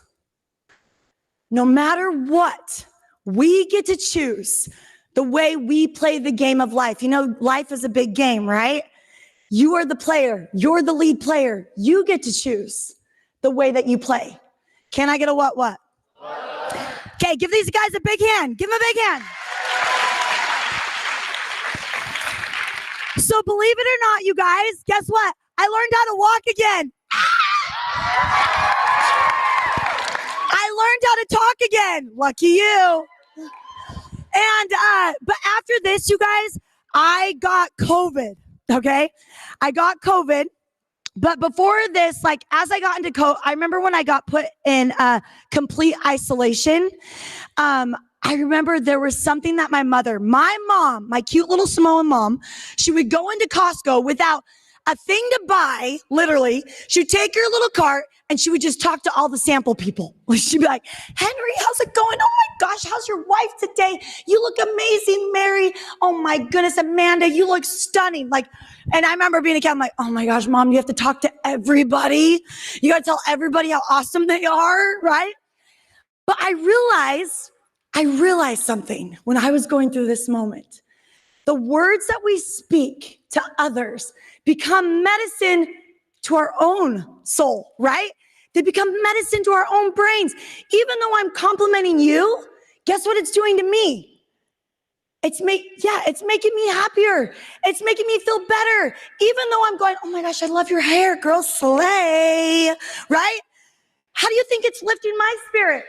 S3: No matter what, we get to choose the way we play the game of life. You know, life is a big game, right? You are the player. You're the lead player. You get to choose the way that you play. Can I get a what? Okay, give these guys a big hand. Give them a big hand. So believe it or not, you guys, guess what? I learned how to walk again. I learned how to talk again. Lucky you. And, but after this, you guys, I got COVID, okay? I got COVID, but before this, as I got into COVID, I remember when I got put in complete isolation, I remember there was something that my mom, my cute little Samoan mom, she would go into Costco without a thing to buy, literally. She'd take her little cart and she would just talk to all the sample people. She'd be like, Henry, how's it going? Oh my gosh, how's your wife today? You look amazing, Mary. Oh my goodness, Amanda, you look stunning. And I remember being a kid, I'm like, oh my gosh, Mom, you have to talk to everybody. You got to tell everybody how awesome they are, right? But I realized something when I was going through this moment. The words that we speak to others become medicine to our own soul, right? They become medicine to our own brains. Even though I'm complimenting you, guess what it's doing to me? It's making me happier. It's making me feel better. Even though I'm going, oh my gosh, I love your hair, girl, slay, right? How do you think it's lifting my spirit?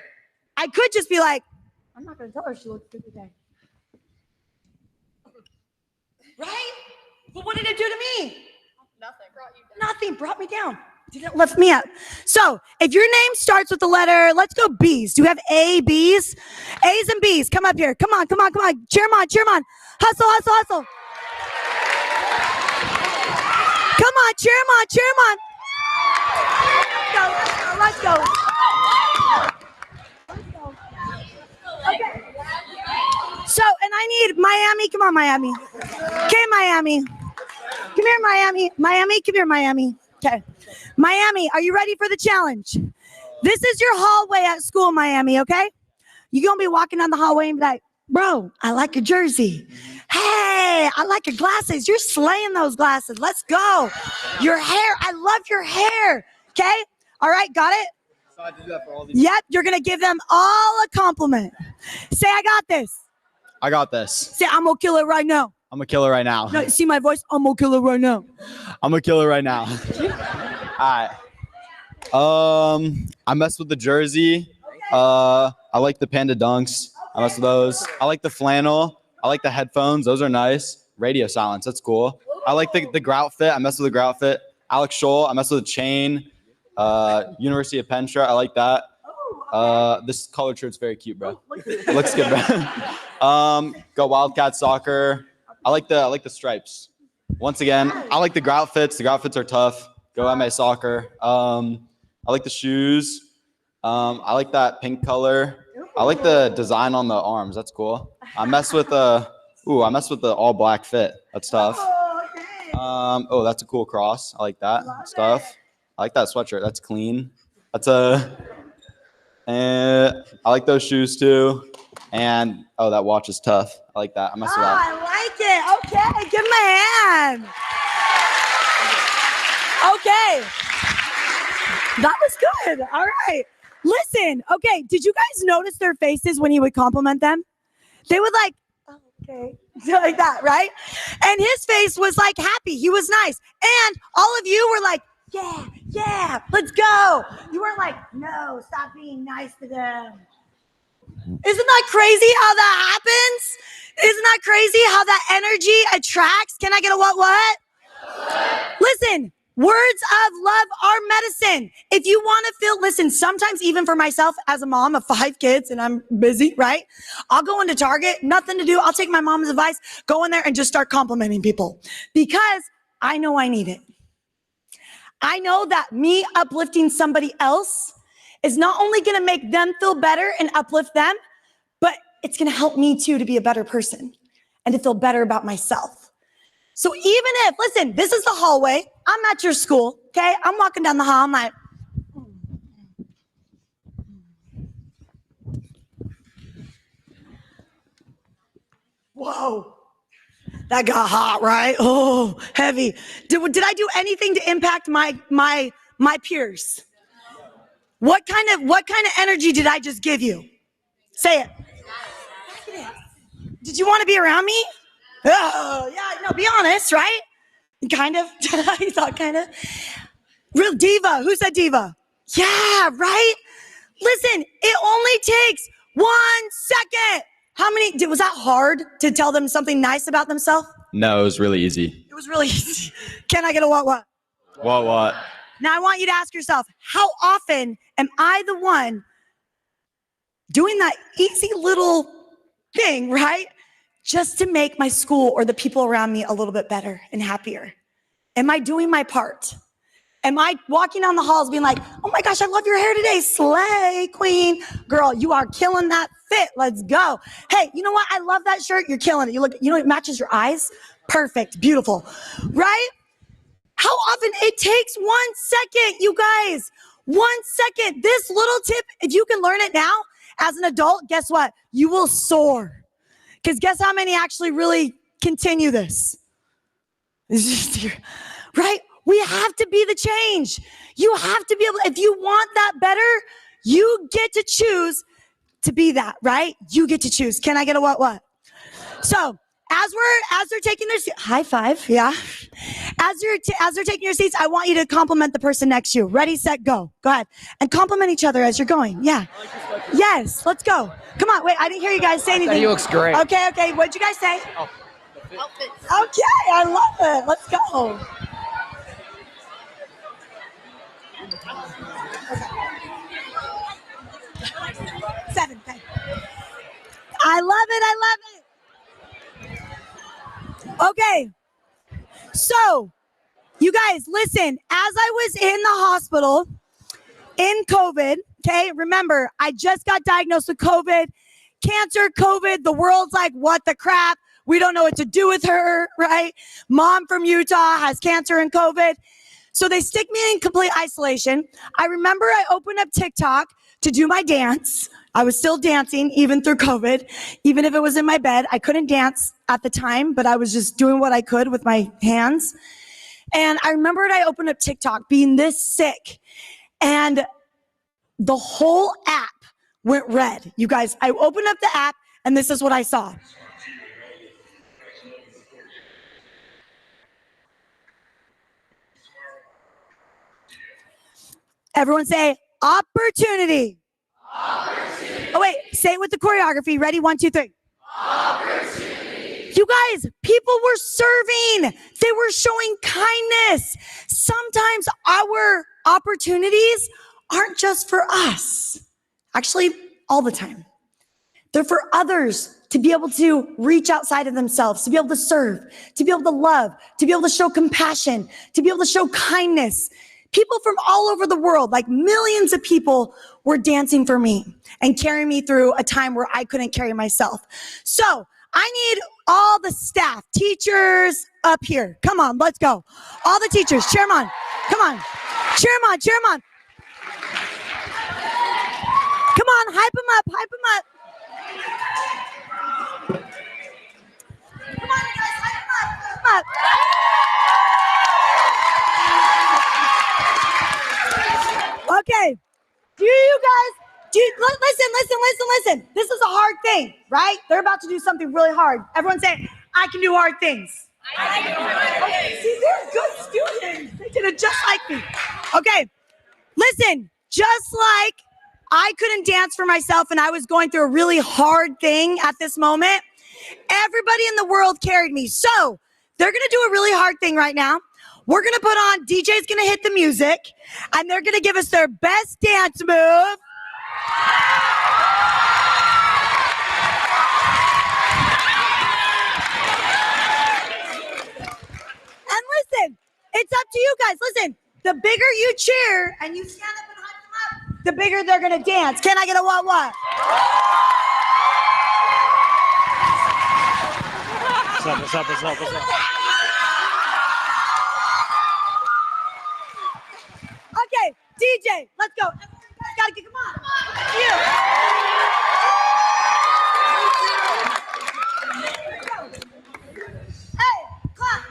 S3: I could just be like, I'm not gonna tell her she looks good today. Right? But what did it do to me?
S6: Nothing. Brought you down.
S3: Nothing, brought me down. Didn't lift me up. So if your name starts with the letter, let's go B's. Do you have A, B's? A's and B's, come up here. Come on. Cheer 'em on. Hustle. Come on, cheer 'em on. Let's go. Okay. So, and I need Miami. Come on, Miami. Okay, Miami. Come here, Miami. Come here, Miami. Okay. Miami, are you ready for the challenge? This is your hallway at school, Miami, okay? You're going to be walking down the hallway and be like, bro, I like your jersey. Hey, I like your glasses. You're slaying those glasses. Let's go. Your hair. I love your hair. Okay? All right, got it?
S10: So I have to do that for all these.
S3: Yep, you're going to give them all a compliment. Say, I got this.
S10: I got this.
S3: Say, I'm going to kill it right now.
S10: I'm a killer right now.
S3: No, see my voice? I'm going to kill it right now.
S10: I'm a killer right now. All right. I messed with the jersey. I like the panda dunks. I messed with those. I like the flannel. I like the headphones. Those are nice. Radio silence. That's cool. I like the grout fit. I messed with the grout fit. Alex Scholl. I messed with the chain. University of Penn shirt. I like that. This colored shirt's very cute, bro. It looks good, bro. Go Wildcat soccer. I like the stripes. Once again, I like the grout fits. The grout fits are tough. Go MA soccer. I like the shoes. I like that pink color. I like the design on the arms. That's cool. I messed with the all black fit. That's tough. Oh, that's a cool cross. I like that stuff. I like that sweatshirt. That's clean. And I like those shoes too. And that watch is tough. I like that. I messed with that.
S3: I like it. Okay, give him a hand. Okay. That was good. All right. Listen, okay, did you guys notice their faces when he would compliment them? They would like, oh, okay, like that, right? And his face was like happy. He was nice. And all of you were like, yeah, let's go. You weren't like, no, stop being nice to them. Isn't that crazy how that happens? Isn't that crazy how that energy attracts? Can I get a what? Listen, words of love are medicine. If you want to listen, sometimes even for myself as a mom of 5 kids and I'm busy, right? I'll go into Target, nothing to do. I'll take my mom's advice, go in there and just start complimenting people because I know I need it. I know that me uplifting somebody else is not only going to make them feel better and uplift them, but it's going to help me too to be a better person and to feel better about myself. So even if, listen, this is the hallway, I'm at your school, okay? I'm walking down the hall, I'm like, whoa, that got hot, right? Oh, heavy. Did I do anything to impact my peers? What kind of energy did I just give you? Say it. Did you want to be around me? Oh, yeah, no, be honest, right? Kind of. You thought kind of. Real diva. Who said diva? Yeah, right? Listen, it only takes 1 second. Was that hard to tell them something nice about themselves?
S10: No, it was really easy.
S3: It was really easy. Can I get a what?
S10: What?
S3: Now I want you to ask yourself, how often am I the one doing that easy little thing, right? Just to make my school or the people around me a little bit better and happier? Am I doing my part? Am I walking down the halls being like, oh my gosh, I love your hair today. Slay, queen. Girl, you are killing that fit. Let's go. Hey, you know what? I love that shirt. You're killing it. It matches your eyes. Perfect. Beautiful. Right? How often? It takes 1 second, you guys. 1 second. This little tip, if you can learn it now as an adult, guess what? You will soar. Because guess how many actually really continue this? Right? We have to be the change. You have to be able, if you want that better, you get to choose to be that, right? You get to choose. Can I get a what? So as they're taking their high five, yeah. As they're taking your seats, I want you to compliment the person next to you. Ready, set, go. Go ahead and compliment each other as you're going. Yeah. Yes. Let's go. Come on. Wait, I didn't hear you guys say anything.
S5: He looks great.
S3: Okay. What'd you guys say?
S6: Outfits.
S3: Okay, I love it. Let's go. Seven. Okay. I love it. Okay. So, you guys, listen. As I was in the hospital in COVID, okay, remember, I just got diagnosed with COVID, cancer, COVID. The world's like, what the crap? We don't know what to do with her, right? Mom from Utah has cancer and COVID. So they stick me in complete isolation. I remember I opened up TikTok to do my dance. I was still dancing even through COVID. Even if it was in my bed, I couldn't dance at the time, but I was just doing what I could with my hands. And I remembered I opened up TikTok being this sick. And the whole app went red. You guys, I opened up the app and this is what I saw. Everyone say opportunity. Oh wait, say it with the choreography. Ready? 1, 2, 3. Opportunity. You guys, people were serving. They were showing kindness. Sometimes our opportunities aren't just for us. Actually, all the time. They're for others to be able to reach outside of themselves, to be able to serve, to be able to love, to be able to show compassion, to be able to show kindness. People from all over the world, like millions of people, were dancing for me and carrying me through a time where I couldn't carry myself. So I need all the staff, teachers up here. Come on, let's go. All the teachers, cheer them on. Come on. Cheer them on, cheer them on. Come on, hype them up, hype them up. Come on, you guys, hype them up, hype them up. Okay, listen. This is a hard thing, right? They're about to do something really hard. Everyone say, I can do hard things. I can do hard things. See, they're good students. They did it just like me. Okay, listen, just like I couldn't dance for myself and I was going through a really hard thing at this moment, everybody in the world carried me. So they're going to do a really hard thing right now. We're going to put on, DJ's going to hit the music, and they're going to give us their best dance move. And listen, it's up to you guys. Listen, the bigger you cheer and you stand up and hype them up, the bigger they're going to dance. Can I get a what?
S5: What's up?
S3: Okay, DJ, let's go. Everyone, you guys gotta get, come on. You. Hey, clap.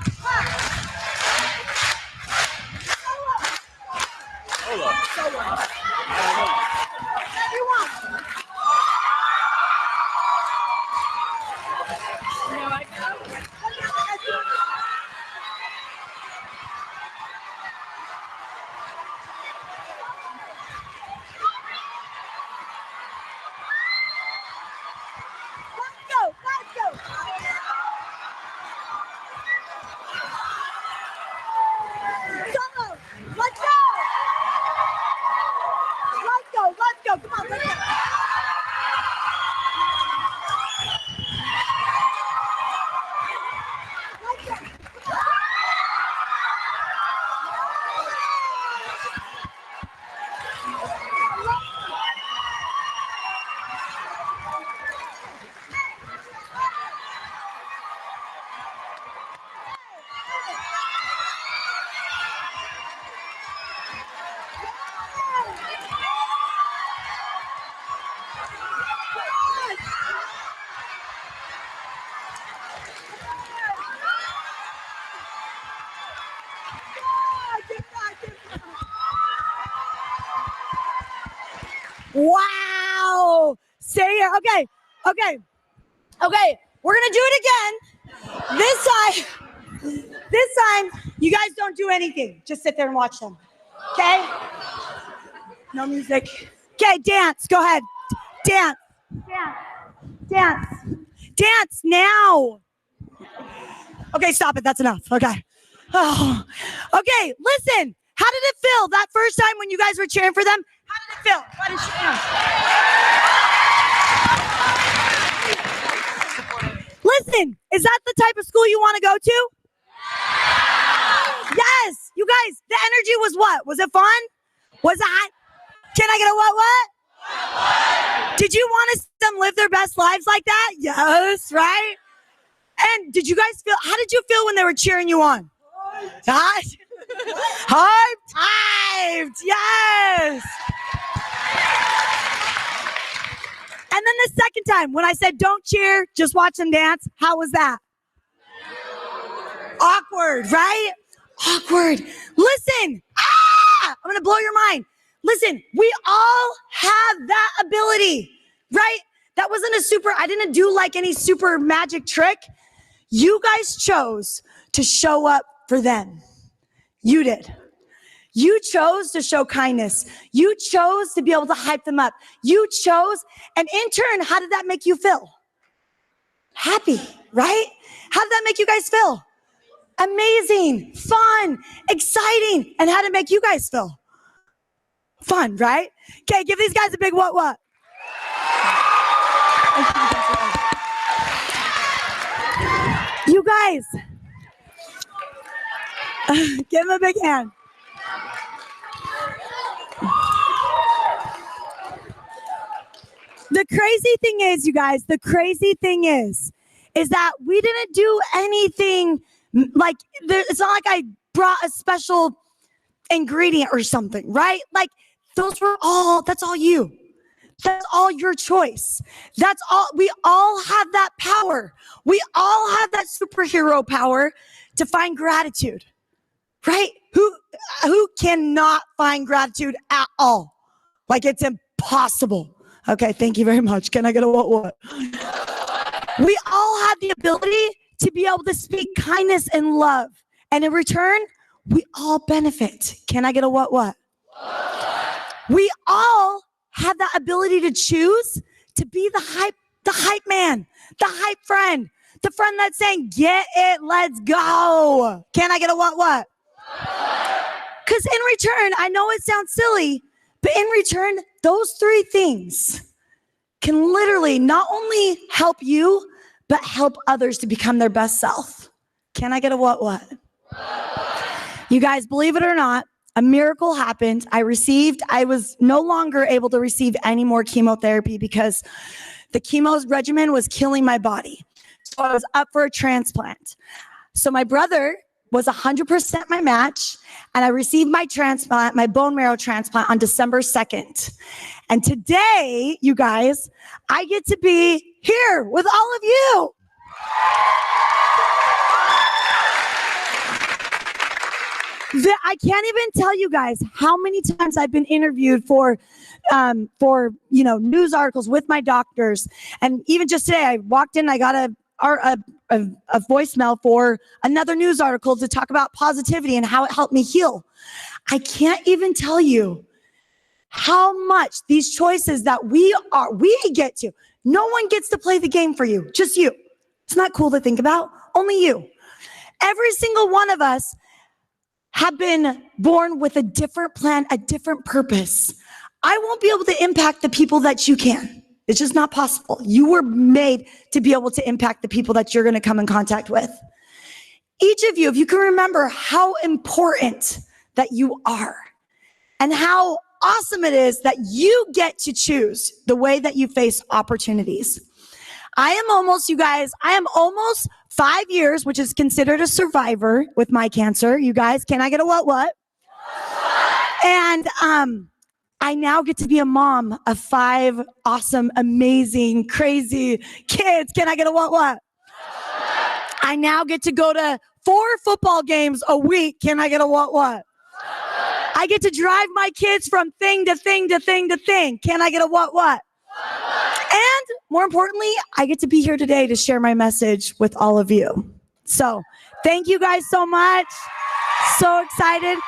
S3: Solo. Everyone. Let's go. Solo. Let's go. Come on, let's go. Wow. Stay here. Okay. We're gonna do it again. This time, you guys don't do anything. Just sit there and watch them. Okay? No music. Okay, dance. Go ahead. Dance. Dance now. Okay, stop it. That's enough. Okay. Oh. Okay, listen. How did it feel that first time when you guys were cheering for them? How did it feel? Why did you Listen, is that the type of school you want to go to? Yes. You guys, the energy was what? Was it fun? Was it hot? Can I get a what? Did you want to see them live their best lives like that? Yes, right? And did you guys feel, how did you feel when they were cheering you on? Hyped? Hyped, yes. And then the second time, when I said don't cheer, just watch them dance, how was that? Awkward, right? Awkward. Listen, I'm gonna blow your mind. Listen, we all have that ability, right? That wasn't I didn't do like any super magic trick. You guys chose to show up for them. You did. You chose to show kindness. You chose to be able to hype them up. You chose, and in turn, how did that make you feel? Happy, right? How did that make you guys feel? Amazing, fun, exciting. And how did it make you guys feel? Fun, right? Okay, give these guys a big what? You guys, give them a big hand. The crazy thing is, you guys, is that we didn't do anything like, it's not like I brought a special ingredient or something, right? Like that's all you. That's all your choice. That's all, we all have that power. We all have that superhero power to find gratitude, right? Who cannot find gratitude at all? Like it's impossible. Okay, thank you very much. Can I get a what? We all have the ability to be able to speak kindness and love. And in return, we all benefit. Can I get a what? We all have that ability to choose to be the hype man, the hype friend, the friend that's saying, get it, let's go. Can I get a what? Because in return, I know it sounds silly, but in return, those three things can literally not only help you, but help others to become their best self. Can I get a what? You guys, believe it or not, a miracle happened. I was no longer able to receive any more chemotherapy because the chemo regimen was killing my body. So I was up for a transplant. So my brother was 100% my match, and I received my transplant, my bone marrow transplant, on December 2nd. And today, you guys, I get to be here with all of you. I can't even tell you guys how many times I've been interviewed for news articles with my doctors. And even just today, I walked in, I got a voicemail for another news article to talk about positivity and how it helped me heal. I can't even tell you how much these choices that we get to. No one gets to play the game for you, just you. It's not cool to think about, only you. Every single one of us have been born with a different plan, a different purpose. I won't be able to impact the people that you can. It's just not possible. You were made to be able to impact the people that you're going to come in contact with. Each of you, if you can remember how important that you are and how awesome it is that you get to choose the way that you face opportunities. I am almost 5 years, which is considered a survivor with my cancer. You guys, can I get a what? And I now get to be a mom of 5 awesome, amazing, crazy kids. Can I get a what? I now get to go to 4 football games a week. Can I get a what? I get to drive my kids from thing to thing to thing to thing. Can I get a what? And more importantly, I get to be here today to share my message with all of you. So thank you guys so much. So excited.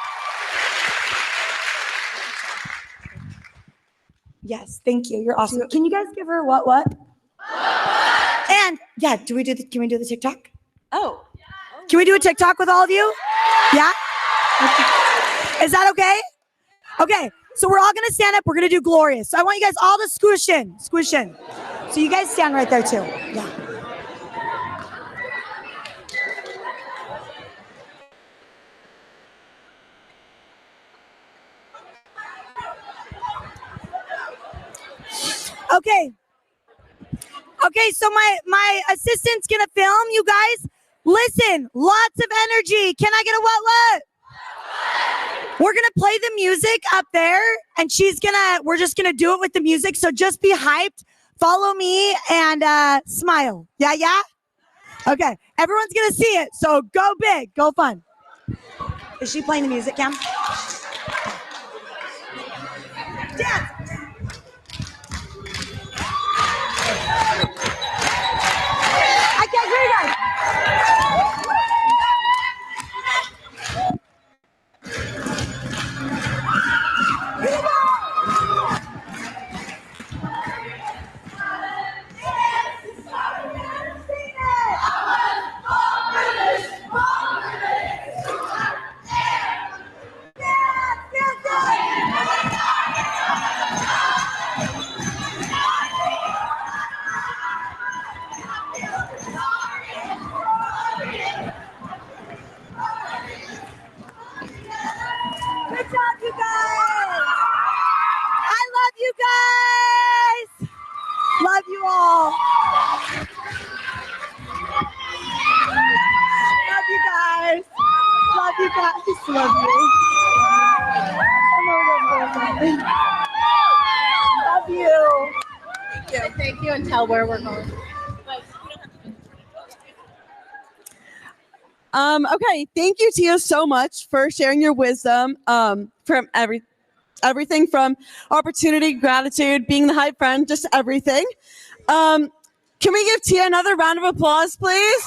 S3: Yes, thank you. You're awesome. Can you guys give her what? And yeah, can we do the TikTok?
S2: Oh.
S3: Can we do a TikTok with all of you? Yeah? Is that okay? Okay, so we're all gonna stand up. We're gonna do glorious. So I want you guys all to squish in. So you guys stand right there too. Yeah. Okay. Okay, so my assistant's gonna film you guys. Listen, lots of energy. Can I get a what? We're gonna play the music up there, and we're just gonna do it with the music. So just be hyped, follow me, and smile. Yeah? Okay, everyone's gonna see it. So go big, go fun. Is she playing the music, Cam? Dance. I can't hear you guys. Good job, you guys. I love you guys. Love you all. Love you guys. Love you guys. Love you. Love you.
S6: Thank you and tell where we're going.
S2: Okay, thank you, Tia, so much for sharing your wisdom from everything from opportunity, gratitude, being the hype friend, just everything. Can we give Tia another round of applause, please?